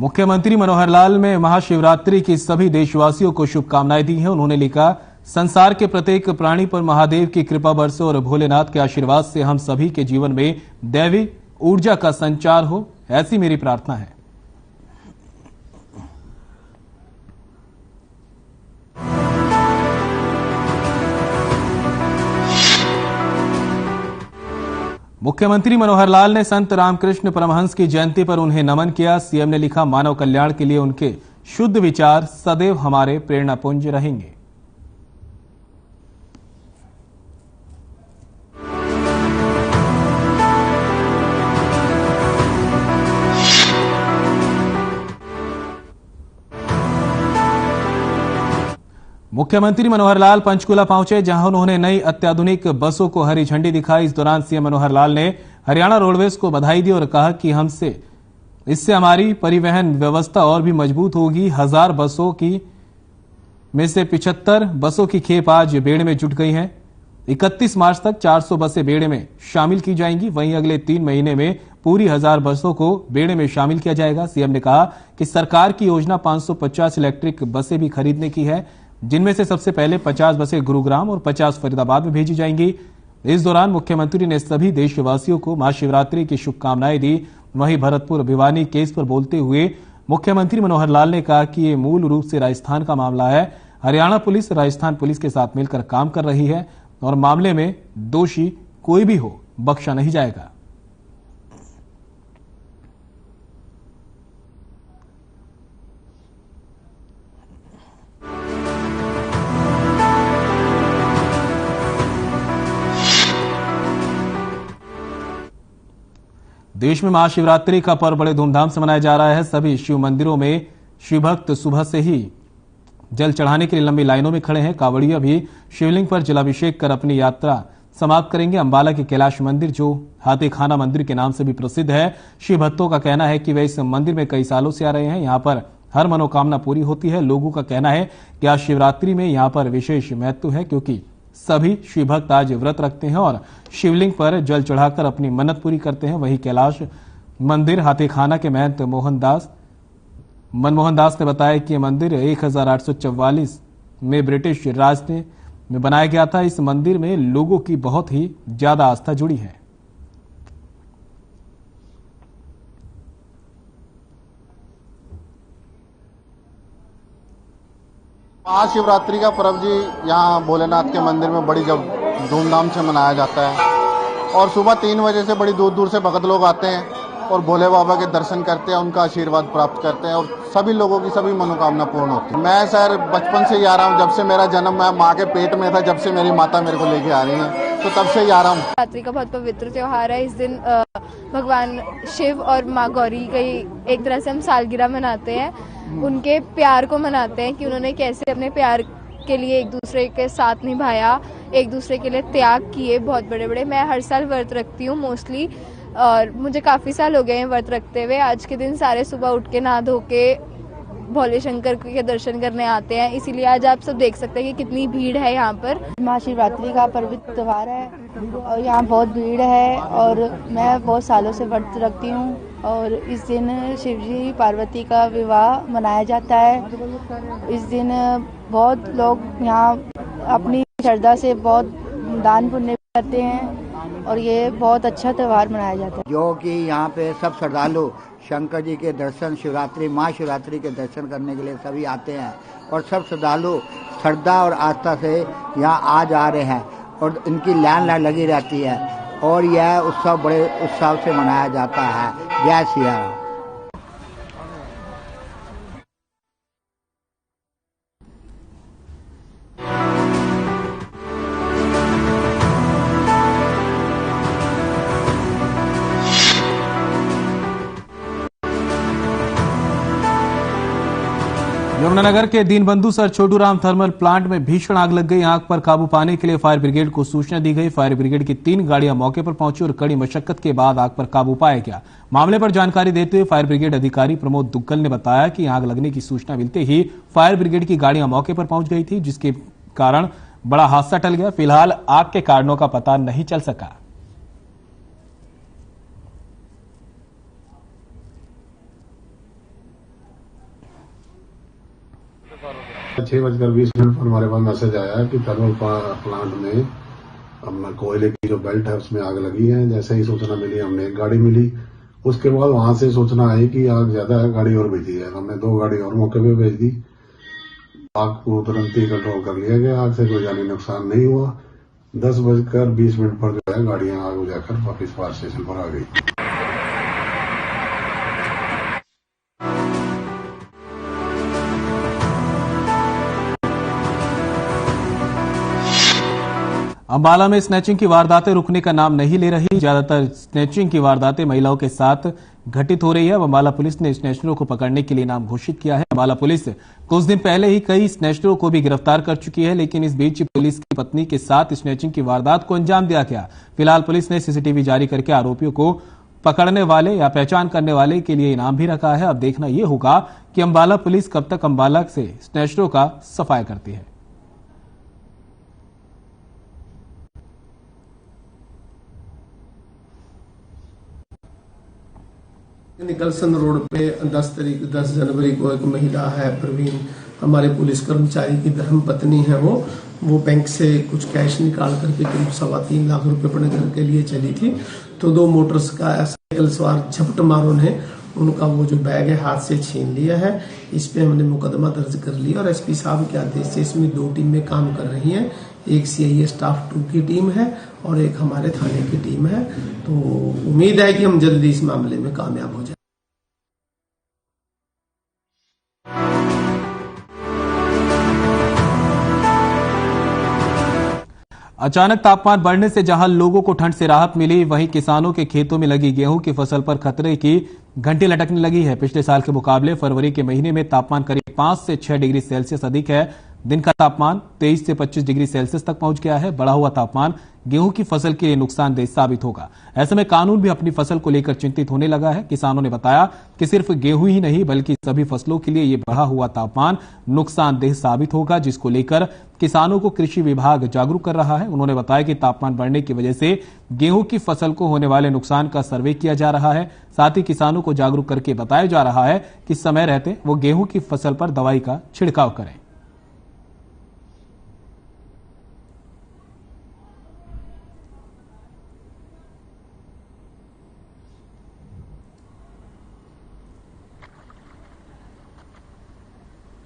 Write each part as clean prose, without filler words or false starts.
मुख्यमंत्री मनोहर लाल ने महाशिवरात्रि की सभी देशवासियों को शुभकामनाएं दी हैं। उन्होंने लिखा, संसार के प्रत्येक प्राणी पर महादेव की कृपा बरसे और भोलेनाथ के आशीर्वाद से हम सभी के जीवन में दैवी ऊर्जा का संचार हो, ऐसी मेरी प्रार्थना है। मुख्यमंत्री मनोहर लाल ने संत रामकृष्ण परमहंस की जयंती पर उन्हें नमन किया। सीएम ने लिखा, मानव कल्याण के लिए उनके शुद्ध विचार सदैव हमारे प्रेरणापुंज रहेंगे। मुख्यमंत्री मनोहर लाल पंचकुला पहुंचे, जहां उन्होंने नई अत्याधुनिक बसों को हरी झंडी दिखाई। इस दौरान सीएम मनोहर लाल ने हरियाणा रोडवेज को बधाई दी और कहा कि इससे हमारी परिवहन व्यवस्था और भी मजबूत होगी। 1000 बसों की में से 75 बसों की खेप आज बेड़े में जुट गई हैं। 31 मार्च तक 400 बसें बेड़े में शामिल की जाएंगी। वहीं अगले 3 महीने में पूरी 1000 बसों को बेड़े में शामिल किया जाएगा। सीएम ने कहा कि सरकार की योजना 550 इलेक्ट्रिक बसें भी खरीदने की है, जिनमें से सबसे पहले 50 बसें गुरुग्राम और 50 फरीदाबाद में भेजी जाएंगी। इस दौरान मुख्यमंत्री ने सभी देशवासियों को महाशिवरात्रि की शुभकामनाएं दी। वहीं भरतपुर भिवानी केस पर बोलते हुए मुख्यमंत्री मनोहर लाल ने कहा कि ये मूल रूप से राजस्थान का मामला है। हरियाणा पुलिस राजस्थान पुलिस के साथ मिलकर काम कर रही है और मामले में दोषी कोई भी हो, बख्शा नहीं जाएगा। देश में महाशिवरात्रि का पर्व बड़े धूमधाम से मनाया जा रहा है। सभी शिव मंदिरों में शिव भक्त सुबह से ही जल चढ़ाने के लिए लंबी लाइनों में खड़े हैं। कांवड़िया भी शिवलिंग पर जलाभिषेक कर अपनी यात्रा समाप्त करेंगे। अंबाला के कैलाश मंदिर, जो हाथीखाना मंदिर के नाम से भी प्रसिद्ध है, शिव भक्तों का कहना है कि वे इस मंदिर में कई सालों से आ रहे हैं। यहाँ पर हर मनोकामना पूरी होती है। लोगों का कहना है कि आज शिवरात्रि में यहाँ पर विशेष महत्व है, क्योंकि सभी शिव भक्त आज व्रत रखते हैं और शिवलिंग पर जल चढ़ाकर अपनी मन्नत पूरी करते हैं। वहीं कैलाश मंदिर हाथीखाना के महंत मनमोहन दास ने बताया कि यह मंदिर 1844 में ब्रिटिश राज में बनाया गया था। इस मंदिर में लोगों की बहुत ही ज्यादा आस्था जुड़ी है। महाशिवरात्रि का पर्व जी यहाँ भोलेनाथ के मंदिर में बड़ी धूमधाम से मनाया जाता है और सुबह 3 बजे से बड़ी दूर दूर से भक्त लोग आते हैं और भोले बाबा के दर्शन करते हैं, उनका आशीर्वाद प्राप्त करते हैं और सभी लोगों की सभी मनोकामना पूर्ण होती है। मैं सर बचपन से ही आ रहा हूँ, जब से मेरा जन्म मैं माँ के पेट में था, जब से मेरी माता मेरे को लेके आ रही है, तो तब से ही आ रहा हूँ। शिवरात्रि का बहुत पवित्र त्योहार है। इस दिन भगवान शिव और माँ गौरी की एक तरह से हम सालगिरह मनाते हैं। उनके प्यार को मनाते हैं कि उन्होंने कैसे अपने प्यार के लिए एक दूसरे के साथ निभाया, एक दूसरे के लिए त्याग किए बहुत बड़े बड़े। मैं हर साल व्रत रखती हूँ मोस्टली, और मुझे काफ़ी साल हो गए हैं व्रत रखते हुए। आज के दिन सारे सुबह उठ के नहा धो के भोले शंकर के दर्शन करने आते हैं, इसीलिए आज आप सब देख सकते हैं कि कितनी भीड़ है यहाँ पर। महाशिवरात्रि का पवित्र त्योहार है और यहाँ बहुत भीड़ है और मैं बहुत सालों से व्रत रखती हूँ और इस दिन शिवजी पार्वती का विवाह मनाया जाता है। इस दिन बहुत लोग यहाँ अपनी श्रद्धा से बहुत दान पुण्य करते हैं और ये बहुत अच्छा त्योहार मनाया जाता है। जो कि यहाँ पे सब श्रद्धालु शंकर जी के दर्शन, शिवरात्रि महाशिवरात्रि के दर्शन करने के लिए सभी आते हैं और सब श्रद्धालु श्रद्धा और आस्था से यहाँ आ जा रहे हैं और इनकी लाइन लगी रहती है और यह उत्सव बड़े उत्साह से मनाया जाता है। जय सिया राम। यमुनानगर के Deenbandhu sir Chhoturam thermal plant में भीषण आग लग गई। आग पर काबू पाने के लिए फायर ब्रिगेड को सूचना दी गई। फायर ब्रिगेड की 3 गाड़ियां मौके पर पहुंची और कड़ी मशक्कत के बाद आग पर काबू पाया गया। मामले पर जानकारी देते हुए फायर ब्रिगेड अधिकारी प्रमोद दुग्गल ने बताया कि आग लगने की सूचना मिलते ही फायर ब्रिगेड की गाड़ियां मौके पर पहुंच गई थी, जिसके कारण बड़ा हादसा टल गया। फिलहाल आग के कारणों का पता नहीं चल सका। 6:20 पर हमारे पास मैसेज आया कि थर्मल प्लांट में अपना कोयले की जो बेल्ट है उसमें आग लगी है। जैसे ही सूचना मिली हमने एक गाड़ी मिली, उसके बाद वहां से सूचना आई कि आग ज्यादा है, गाड़ी और भेजी है। हमने 2 गाड़ी और मौके पे भेज दी। आग को तुरंत ही कंट्रोल कर लिया गया। आग से कोई जानी नुकसान नहीं हुआ। 10:20 पर जो है गाड़ियां आग बुझाकर वापिस फायर स्टेशन पर आ गई। अंबाला में स्नैचिंग की वारदातें रुकने का नाम नहीं ले रही। ज्यादातर स्नैचिंग की वारदातें महिलाओं के साथ घटित हो रही है। अंबाला पुलिस ने स्नैचरों को पकड़ने के लिए नाम घोषित किया है। अंबाला पुलिस कुछ दिन पहले ही कई स्नैचरों को भी गिरफ्तार कर चुकी है, लेकिन इस बीच पुलिस की पत्नी के साथ स्नैचिंग की वारदात को अंजाम दिया गया। फिलहाल पुलिस ने सीसीटीवी जारी करके आरोपियों को पकड़ने वाले या पहचान करने वाले के लिए इनाम भी रखा है। अब देखना यह होगा कि अंबाला पुलिस कब तक अंबाला से स्नैचरों का सफाया करती है। निकलसन रोड पे 10 जनवरी को एक महिला है प्रवीण, हमारे पुलिस कर्मचारी की धर्मपत्नी है। वो बैंक से कुछ कैश निकाल करके करीब 3.25 लाख रुपए अपने घर के लिए चली थी। तो 2 मोटरसाइकिल सवार झपट मारों ने उनका वो जो बैग है हाथ से छीन लिया है। इस पे हमने मुकदमा दर्ज कर लिया और एसपी साहब के आदेश से इसमें 2 टीमें काम कर रही हैं। एक सीआईए स्टाफ 2 की टीम है और एक हमारे थाने की टीम है। तो उम्मीद है कि हम जल्दी इस मामले में कामयाब हो जाए। अचानक तापमान बढ़ने से जहां लोगों को ठंड से राहत मिली, वहीं किसानों के खेतों में लगी गेहूं की फसल पर खतरे की घंटी लटकने लगी है। पिछले साल के मुकाबले फरवरी के महीने में तापमान करीब 5 से 6 डिग्री सेल्सियस अधिक है। दिन का तापमान 23 से 25 डिग्री सेल्सियस तक पहुंच गया है। बढ़ा हुआ तापमान गेहूं की फसल के लिए नुकसानदेह साबित होगा। ऐसे में कानून भी अपनी फसल को लेकर चिंतित होने लगा है। किसानों ने बताया कि सिर्फ गेहूं ही नहीं बल्कि सभी फसलों के लिए ये बढ़ा हुआ तापमान नुकसानदेह साबित होगा, जिसको लेकर किसानों को कृषि विभाग जागरूक कर रहा है। उन्होंने बताया कि तापमान बढ़ने की वजह से गेहूं की फसल को होने वाले नुकसान का सर्वे किया जा रहा है। साथ ही किसानों को जागरूक करके बताया जा रहा है कि समय रहते वो गेहूं की फसल पर दवाई का छिड़काव करें।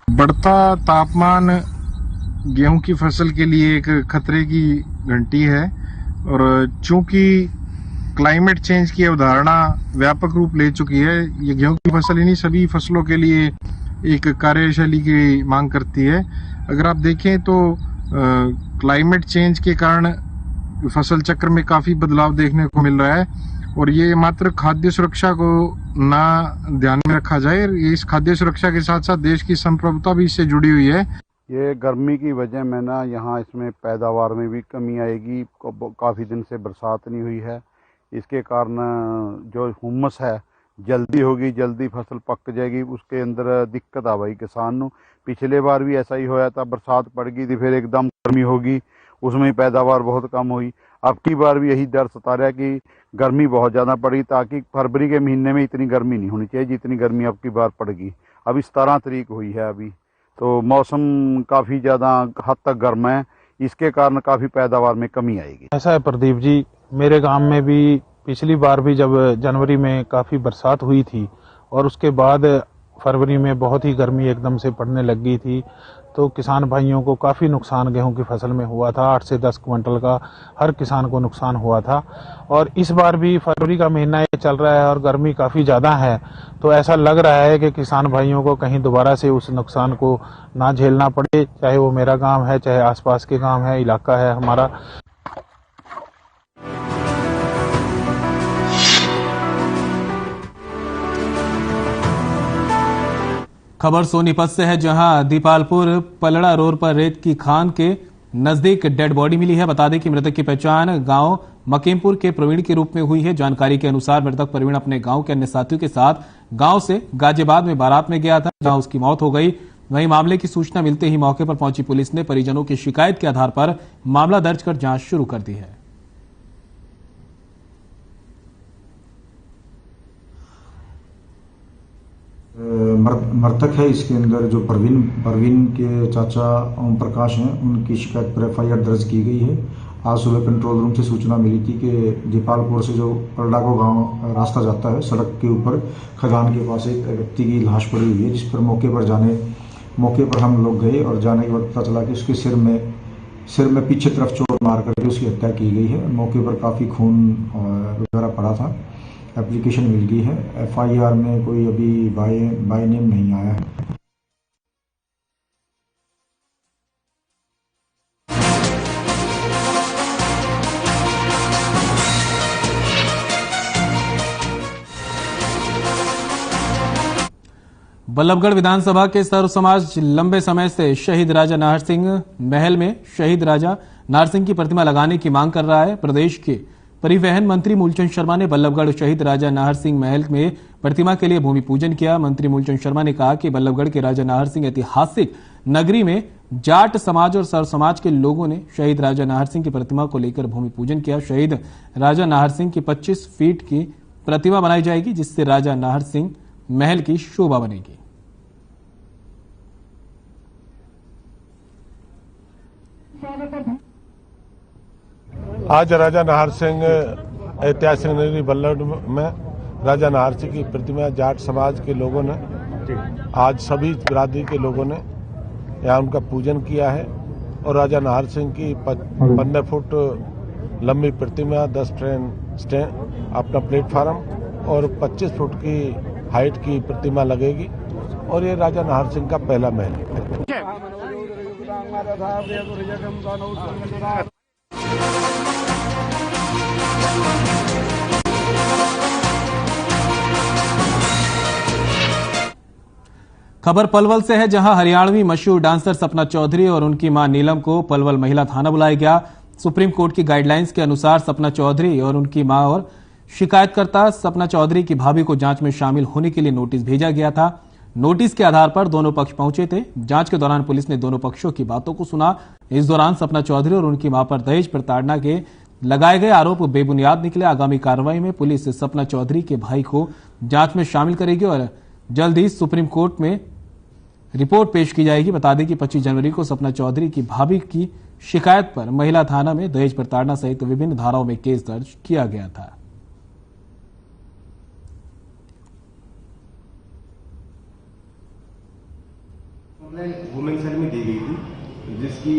बढ़ता तापमान गेहूं की फसल के लिए एक खतरे की घंटी है और चूंकि क्लाइमेट चेंज की अवधारणा व्यापक रूप ले चुकी है, ये गेहूं की फसल इन्हीं सभी फसलों के लिए एक कार्यशैली की मांग करती है। अगर आप देखें तो क्लाइमेट चेंज के कारण फसल चक्र में काफी बदलाव देखने को मिल रहा है और ये मात्र खाद्य सुरक्षा को ना ध्यान में रखा जाए, इस खाद्य सुरक्षा के साथ साथ देश की संप्रभुता भी इससे जुड़ी हुई है। ये गर्मी की वजह में ना यहाँ इसमें पैदावार में भी कमी आएगी। काफ़ी दिन से बरसात नहीं हुई है, इसके कारण जो हुम्मस है जल्दी होगी, जल्दी फसल पक जाएगी, उसके अंदर दिक्कत आ गई किसान को। पिछले बार भी ऐसा ही होया था, बरसात पड़ गई थी, फिर एकदम गर्मी होगी, उसमें पैदावार बहुत कम हुई। अब की बार भी यही डर सता रहा है कि गर्मी बहुत ज़्यादा पड़ी, ताकि फरवरी के महीने में इतनी गर्मी नहीं होनी चाहिए जितनी गर्मी अब की बार पड़ेगी। अभी 17 तारीख हुई है अभी, तो मौसम काफ़ी ज़्यादा हद तक गर्म है, इसके कारण काफ़ी पैदावार में कमी आएगी। ऐसा है प्रदीप जी, मेरे गांव में भी पिछली बार भी जब जनवरी में काफ़ी बरसात हुई थी और उसके बाद फरवरी में बहुत ही गर्मी एकदम से पड़ने लग गई थी, तो किसान भाइयों को काफ़ी नुकसान गेहूं की फसल में हुआ था। 8 से 10 क्विंटल का हर किसान को नुकसान हुआ था। और इस बार भी फरवरी का महीना ये चल रहा है और गर्मी काफ़ी ज़्यादा है, तो ऐसा लग रहा है कि किसान भाइयों को कहीं दोबारा से उस नुकसान को ना झेलना पड़े, चाहे वो मेरा गाँव है, चाहे आसपास के गाँव है, इलाका है हमारा। खबर सोनीपत से है, जहां दीपालपुर पलड़ा रोड पर रेत की खान के नजदीक डेड बॉडी मिली है। बता दें कि मृतक की पहचान गांव मकीमपुर के प्रवीण के रूप में हुई है। जानकारी के अनुसार मृतक प्रवीण अपने गांव के अन्य साथियों के साथ गांव से गाजियाबाद में बारात में गया था, जहां उसकी मौत हो गई। वहीं मामले की सूचना मिलते ही मौके पर पहुंची पुलिस ने परिजनों की शिकायत के आधार पर मामला दर्ज कर जांच शुरू कर दी है। मृतक है, इसके अंदर जो परवीन के चाचा ओम प्रकाश हैं, उनकी शिकायत पर FIR दर्ज की गई है। आज सुबह कंट्रोल रूम से सूचना मिली थी कि दीपालपुर से जो परडाको गांव रास्ता जाता है, सड़क के ऊपर खदान के पास एक व्यक्ति की लाश पड़ी हुई है, जिस पर मौके पर हम लोग गए और जाने के बाद पता चला कि उसके सिर में पीछे तरफ चोट मार करके उसकी हत्या की गई है। मौके पर काफ़ी खून वगैरह पड़ा था। एप्लीकेशन मिल गई है। FIR में कोई अभी बाय नेम नहीं आया है। बल्लभगढ़ विधानसभा के सर्व समाज लंबे समय से शहीद राजा नाहर सिंह महल में शहीद राजा नाहर सिंह की प्रतिमा लगाने की मांग कर रहा है। प्रदेश के परिवहन मंत्री मूलचंद शर्मा ने बल्लभगढ़ शहीद राजा नाहर सिंह महल में प्रतिमा के लिए भूमि पूजन किया। मंत्री मूलचंद शर्मा ने कहा कि बल्लभगढ़ के राजा नाहर सिंह ऐतिहासिक नगरी में जाट समाज और सर्व समाज के लोगों ने शहीद राजा नाहर सिंह की प्रतिमा को लेकर भूमि पूजन किया। शहीद राजा नाहर सिंह की 25 फीट की प्रतिमा बनाई जाएगी, जिससे राजा नाहर सिंह महल की शोभा बनेगी। आज राजा नाहर सिंह ऐतिहासिक नगरी बल्लभगढ़ में राजा नाहर सिंह की प्रतिमा जाट समाज के लोगों ने, आज सभी बिरादरी के लोगों ने यहाँ उनका पूजन किया है और राजा नाहर सिंह की 15 फुट लंबी प्रतिमा, 10 ट्रेन स्टैंड अपना प्लेटफार्म और 25 फुट की हाइट की प्रतिमा लगेगी और ये राजा नाहर सिंह का पहला महल है। खबर पलवल से है, जहां हरियाणवी मशहूर डांसर सपना चौधरी और उनकी मां नीलम को पलवल महिला थाना बुलाया गया। सुप्रीम कोर्ट की गाइडलाइंस के अनुसार सपना चौधरी और उनकी मां और शिकायतकर्ता सपना चौधरी की भाभी को जांच में शामिल होने के लिए नोटिस भेजा गया था। नोटिस के आधार पर दोनों पक्ष पहुंचे थे। जांच के दौरान पुलिस ने दोनों पक्षों की बातों को सुना। इस दौरान सपना चौधरी और उनकी मां पर दहेज प्रताड़ना के लगाए गए आरोप बेबुनियाद निकले। आगामी कार्रवाई में पुलिस सपना चौधरी के भाई को जांच में शामिल करेगी और जल्द ही सुप्रीम कोर्ट में रिपोर्ट पेश की जाएगी। बता दें कि 25 जनवरी को सपना चौधरी की भाभी की शिकायत पर महिला थाना में दहेज प्रताड़ना सहित विभिन्न धाराओं में केस दर्ज किया गया था। वुमेन सेल में दी गई थी, जिसकी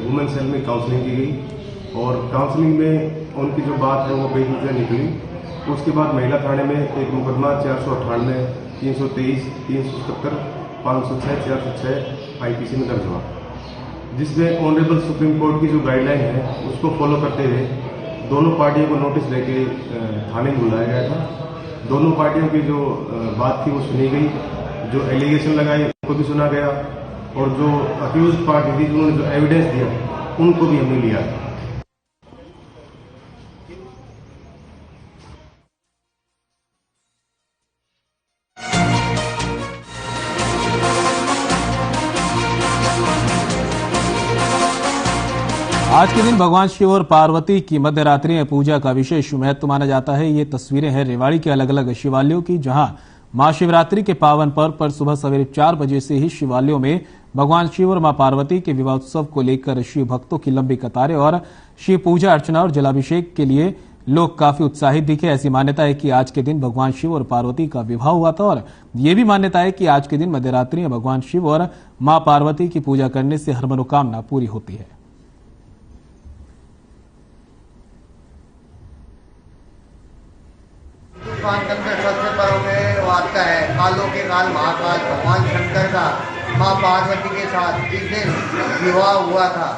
वुमेन सेल में काउंसलिंग की गई और काउंसलिंग में उनकी जो बात है वो बेनतीजा निकली। उसके बाद महिला थाने में एक मुकदमा 498, 323, 377, 506, 406 IPC में दर्ज हुआ, जिसमें ऑनरेबल सुप्रीम कोर्ट की जो गाइडलाइन है उसको फॉलो करते हुए दोनों पार्टियों को नोटिस लेके थाने में बुलाया गया था। दोनों पार्टियों की जो बात थी वो सुनी गई, जो एलिगेशन लगाए उनको भी सुना गया और जो अक्यूज पार्टी थी उन्होंने जो एविडेंस दिया उनको भी हमने लिया। आज के दिन भगवान शिव और पार्वती की मध्यरात्रि में पूजा का विशेष महत्व माना जाता है। ये तस्वीरें हैं रेवाड़ी के अलग अलग शिवालयों की, जहां महाशिवरात्रि के पावन पर्व पर सुबह सवेरे 4 बजे से ही शिवालयों में भगवान शिव और मां पार्वती के विवाह उत्सव को लेकर शिव भक्तों की लंबी कतारें और शिव पूजा अर्चना और जलाभिषेक के लिए लोग काफी उत्साहित दिखे। ऐसी मान्यता है कि आज के दिन भगवान शिव और पार्वती का विवाह हुआ था और ये भी मान्यता है कि आज के दिन मध्यरात्रि में भगवान शिव और मां पार्वती की पूजा करने से हर मनोकामना पूरी होती है। सबसे पर्व आता है कालों के काल महाकाल भगवान शंकर का मां पार्वती के साथ इस दिन विवाह हुआ था।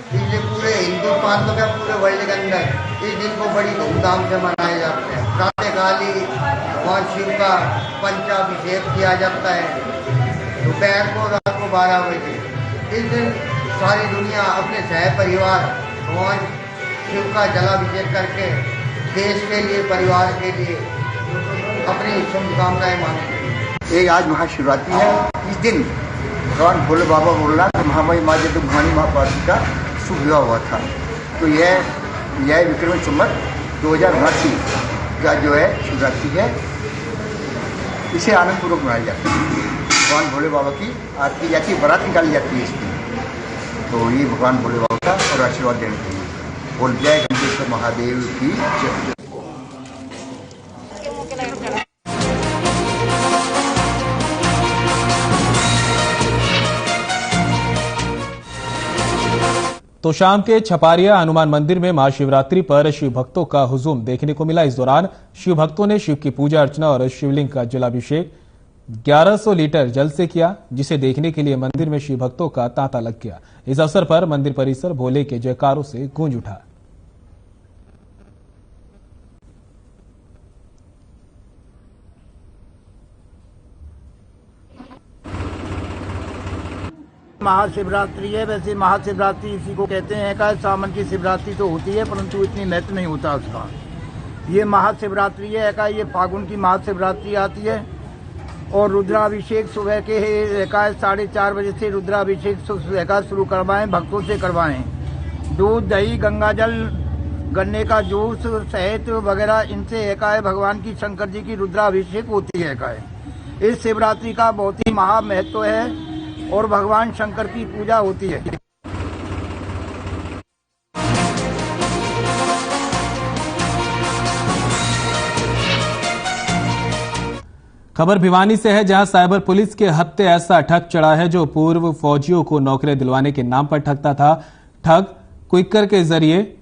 इसलिए पूरे हिंदुस्तान में क्या पूरे वर्ल्ड के अंदर इस दिन को बड़ी धूमधाम से मनाया जाता है। प्रातःकाल ही भगवान शिव का पंचाभिषेक किया जाता है, दोपहर को रात को 12 बजे। इस दिन सारी दुनिया अपने सह परिवार भगवान शिव का जलाभिषेक करके देश के लिए, परिवार के लिए अपनी शुभकामनाएं मांगते हैं। आज महाशिवरात्रि है। इस दिन भगवान भोले बाबा भोलेनाथ महामाई माँ जब भवानी माँ पार्वती का शुभ विवाह हुआ था। तो यह विक्रम संवत 2089 का जो है शिवरात्रि है, इसे आनंद पूर्वक मनाया जाता है। भगवान भोले बाबा की आरती जाती है, बारात निकाली जाती है इसकी। तो ये भगवान भोले बाबा का और आशीर्वाद देने के लिए बोल जय घंटेश्वर महादेव की जय। तो शाम के छपारिया हनुमान मंदिर में महाशिवरात्रि पर शिव भक्तों का हुजूम देखने को मिला। इस दौरान शिव भक्तों ने शिव की पूजा अर्चना और शिवलिंग का जलाभिषेक 1100 लीटर जल से किया, जिसे देखने के लिए मंदिर में शिव भक्तों का तांता लग गया। इस अवसर पर मंदिर परिसर भोले के जयकारों से गूंज उठा। महाशिवरात्रि है, वैसे महाशिवरात्रि इसी को कहते हैं का सावन की शिवरात्रि तो होती है, परंतु इतनी महत्व नहीं होता उसका। ये महाशिवरात्रि है का, ये फागुन की महाशिवरात्रि आती है और रुद्राभिषेक सुबह के 4:30 बजे से रुद्राभिषेक सुबह का शुरू करवाएं, भक्तों से करवाएं। दूध, दही, गंगाजल, गन्ने का जूस, शहद वगैरह इनसे है भगवान की शंकर जी की रुद्राभिषेक होती है। इस शिवरात्रि का बहुत ही महा महत्व है और भगवान शंकर की पूजा होती है। खबर भिवानी से है, जहां साइबर पुलिस के हत्थे ऐसा ठग चढ़ा है जो पूर्व फौजियों को नौकरी दिलवाने के नाम पर ठगता था। ठग क्विकर के जरिए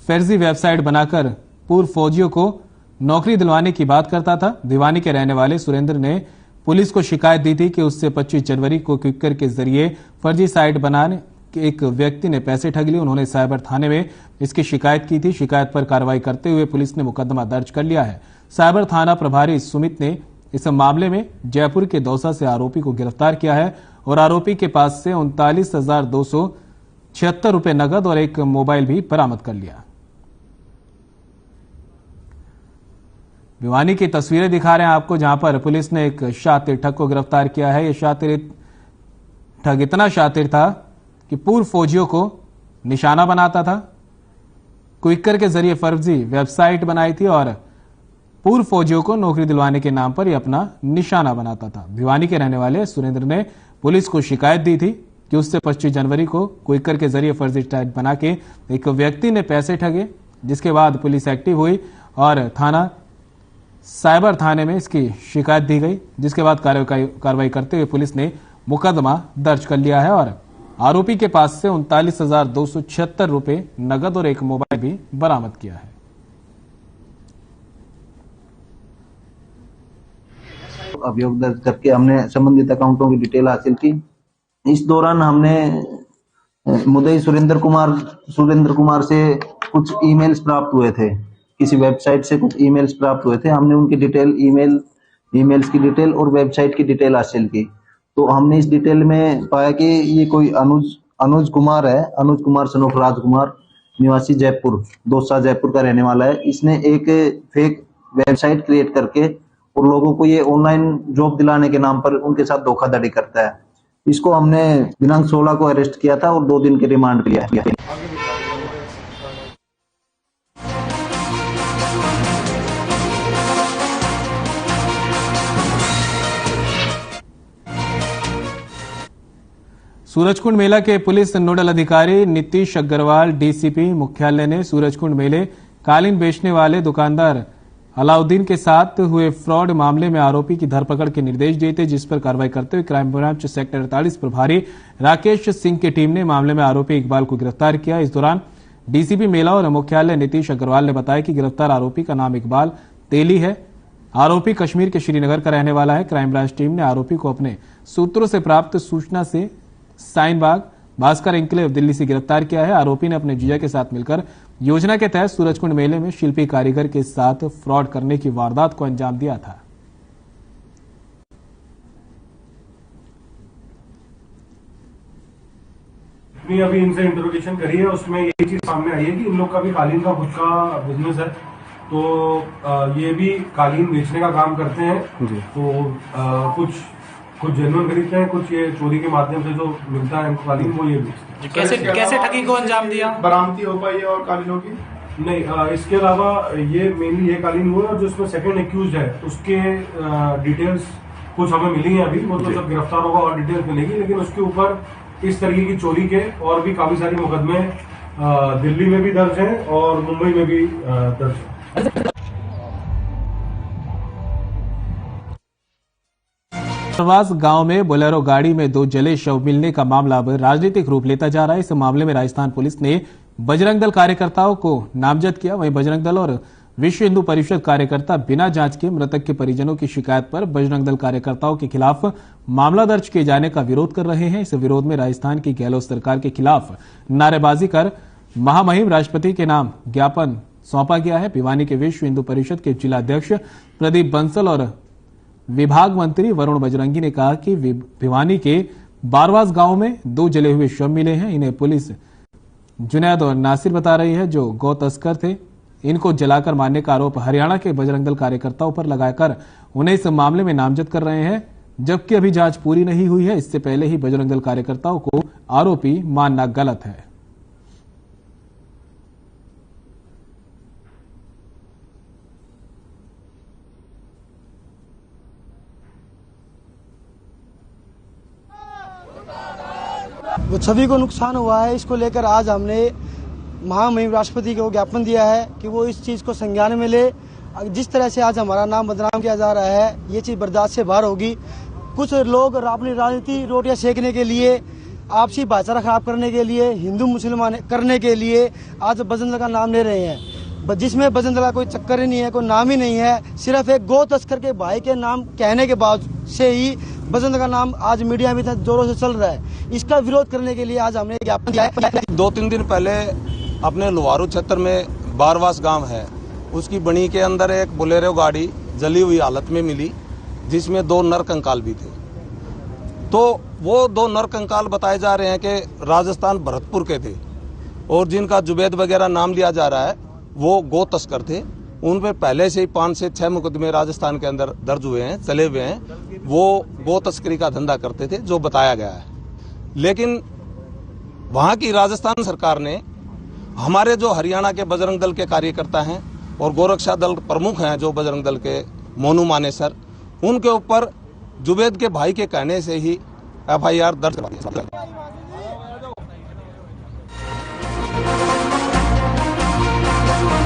फर्जी वेबसाइट बनाकर पूर्व फौजियों को नौकरी दिलवाने की बात करता था। भिवानी के रहने वाले सुरेंद्र ने पुलिस को शिकायत दी थी कि उससे 25 जनवरी को क्विकर के जरिए फर्जी साइट बनाने एक व्यक्ति ने पैसे ठग लिए। उन्होंने साइबर थाने में इसकी शिकायत की थी। शिकायत पर कार्रवाई करते हुए पुलिस ने मुकदमा दर्ज कर लिया है। साइबर थाना प्रभारी सुमित ने इस मामले में जयपुर के दौसा से आरोपी को गिरफ्तार किया है और आरोपी के पास से 39,276 रुपए नगद और एक मोबाइल भी बरामद कर लिया। भिवानी की तस्वीरें दिखा रहे हैं आपको, जहां पर पुलिस ने एक शातिर ठग को गिरफ्तार किया है। यह शातिर ठग इतना शातिर था कि पूर्व फौजियों को निशाना बनाता था। क्विकर के जरिए फर्जी वेबसाइट बनाई थी और पूर्व फौजियों को नौकरी दिलवाने के नाम पर यह अपना निशाना बनाता था। भिवानी के रहने वाले सुरेंद्र ने पुलिस को शिकायत दी थी कि उससे 25 जनवरी को क्विकर के जरिए फर्जी साइट बना के एक व्यक्ति ने पैसे ठगे, जिसके बाद पुलिस एक्टिव हुई और साइबर थाने में इसकी शिकायत दी गई, जिसके बाद कार्रवाई करते हुए पुलिस ने मुकदमा दर्ज कर लिया है और आरोपी के पास से 39,276 रुपए नगद और एक मोबाइल भी बरामद किया है। अभियोग दर्ज करके हमने संबंधित अकाउंटों की डिटेल हासिल की। इस दौरान हमने मुद्दई सुरेंद्र कुमार से कुछ ईमेल्स प्राप्त हुए थे, किसी वेबसाइट से कुछ ईमेल्स प्राप्त हुए थे। हमने उनकी डिटेल ईमेल्स की डिटेल और वेबसाइट की डिटेल हासिल की। तो हमने इस डिटेल में पाया कि ये कोई अनुज कुमार है, अनुज कुमार सनोफ राजकुमार, निवासी जयपुर, दौसा जयपुर का रहने वाला है। इसने एक फेक वेबसाइट क्रिएट करके और लोगों को ये ऑनलाइन जॉब दिलाने के नाम पर उनके साथ धोखाधड़ी करता है। इसको हमने दिनांक 16 को अरेस्ट किया था और 2 दिन के रिमांड लिया है। सूरजकुंड मेला के पुलिस नोडल अधिकारी नीतीश अग्रवाल डीसीपी मुख्यालय ने सूरजकुंड मेले कालीन बेचने वाले दुकानदार अलाउद्दीन के साथ हुए फ्रॉड मामले में आरोपी की धरपकड़ के निर्देश दिए थे, जिस पर कार्रवाई करते हुए क्राइम ब्रांच सेक्टर 48 प्रभारी राकेश सिंह की टीम ने मामले में आरोपी इकबाल को गिरफ्तार किया। इस दौरान डीसीपी मेला और मुख्यालय नीतीश अग्रवाल ने बताया कि गिरफ्तार आरोपी का नाम इकबाल तेली है। आरोपी कश्मीर के श्रीनगर का रहने वाला है। क्राइम ब्रांच टीम ने आरोपी को अपने सूत्रों से प्राप्त सूचना से साइनबाग भास्कर एन्क्लेव दिल्ली से गिरफ्तार किया है। आरोपी ने अपने जीजा के साथ मिलकर योजना के तहत सूरजकुंड मेले में शिल्पी कारीगर के साथ फ्रॉड करने की वारदात को अंजाम दिया था। अभी इनसे इंटरोगेशन करी है, उसमें यही चीज सामने आई है कि इन लोग का भी कालीन का खुद का बिजनेस है, तो ये भी कालीन बेचने का काम करते हैं। तो कुछ जेन्युइन खरीदते हैं, कुछ ये चोरी के माध्यम से जो मिलता है इनको कालीन वो ये बेचते हैं। कैसे ठगी को अंजाम दिया? बरामदी हो पाई है और कालीनों की नहीं। इसके अलावा ये मेनली ये कालीन हुआ है और जो इसमें सेकंड एक्यूज है उसके डिटेल्स कुछ हमें मिली है अभी, वो तो जब गिरफ्तार होगा और डिटेल्स मिलेगी, लेकिन उसके ऊपर इस तरीके की चोरी के और भी काफी सारे मुकदमे दिल्ली में भी दर्ज हैं और मुंबई में भी दर्ज हैं। प्रवास गांव में बोलेरो गाड़ी में 2 जले शव मिलने का मामला अब राजनीतिक रूप लेता जा रहा है। इस मामले में राजस्थान पुलिस ने बजरंग दल कार्यकर्ताओं को नामजद किया। वहीं बजरंग दल और विश्व हिंदू परिषद कार्यकर्ता बिना जांच के मृतक के परिजनों की शिकायत पर बजरंग दल कार्यकर्ताओं के खिलाफ मामला दर्ज किए जाने का विरोध कर रहे हैं। इस विरोध में राजस्थान की गहलोत सरकार के खिलाफ नारेबाजी कर महामहिम राष्ट्रपति के नाम ज्ञापन सौंपा गया है। भिवानी के विश्व हिंदू परिषद के जिलाध्यक्ष प्रदीप बंसल और विभाग मंत्री वरुण बजरंगी ने कहा कि भिवानी के बारवास गांव में 2 जले हुए शव मिले हैं। इन्हें पुलिस जुनैद और नासिर बता रही है, जो गौ तस्कर थे। इनको जलाकर मारने का आरोप हरियाणा के बजरंग दल कार्यकर्ताओं पर लगाकर उन्हें इस मामले में नामजद कर रहे हैं, जबकि अभी जांच पूरी नहीं हुई है। इससे पहले ही बजरंग दल कार्यकर्ताओं को आरोपी मानना गलत है। वो छवि को नुकसान हुआ है, इसको लेकर आज हमने महामहिम राष्ट्रपति को ज्ञापन दिया है कि वो इस चीज को संज्ञान में ले। जिस तरह से आज हमारा नाम बदनाम किया जा रहा है, ये चीज बर्दाश्त से बाहर होगी। कुछ लोग अपनी राजनीति रोटियां सेकने के लिए, आपसी भाईचारा खराब करने के लिए, हिंदू मुसलमान करने के लिए आज बजरंग दल का नाम ले रहे हैं, जिसमें बजरंग दल का कोई चक्कर ही नहीं है, कोई नाम ही नहीं है। सिर्फ एक गौ तस्कर के भाई के नाम कहने के बाद से ही बजरंग दल का नाम आज मीडिया में जोरों से चल रहा है। इसका विरोध करने के लिए आज हमने ज्ञापन दिया है। 2-3 दिन पहले अपने लोहारू क्षेत्र में बारवास गांव है, उसकी बनी के अंदर एक बोलेरो गाड़ी जली हुई हालत में मिली, जिसमें 2 नर कंकाल भी थे। तो वो 2 नर कंकाल बताए जा रहे हैं कि राजस्थान भरतपुर के थे, और जिनका जुबैद वगैरह नाम लिया जा रहा है वो गौ तस्कर थे। उन पे पहले से ही 5 से 6 मुकदमे राजस्थान के अंदर दर्ज हुए हैं, चले हुए हैं। वो गौ तस्करी का धंधा करते थे, जो बताया गया है। लेकिन वहां की राजस्थान सरकार ने हमारे जो हरियाणा के बजरंग दल के कार्यकर्ता हैं और गोरक्षा दल प्रमुख हैं, जो बजरंग दल के मोनू मानेसर, उनके ऊपर जुबैद के भाई के कहने से ही FIR दर्ज करवा दी।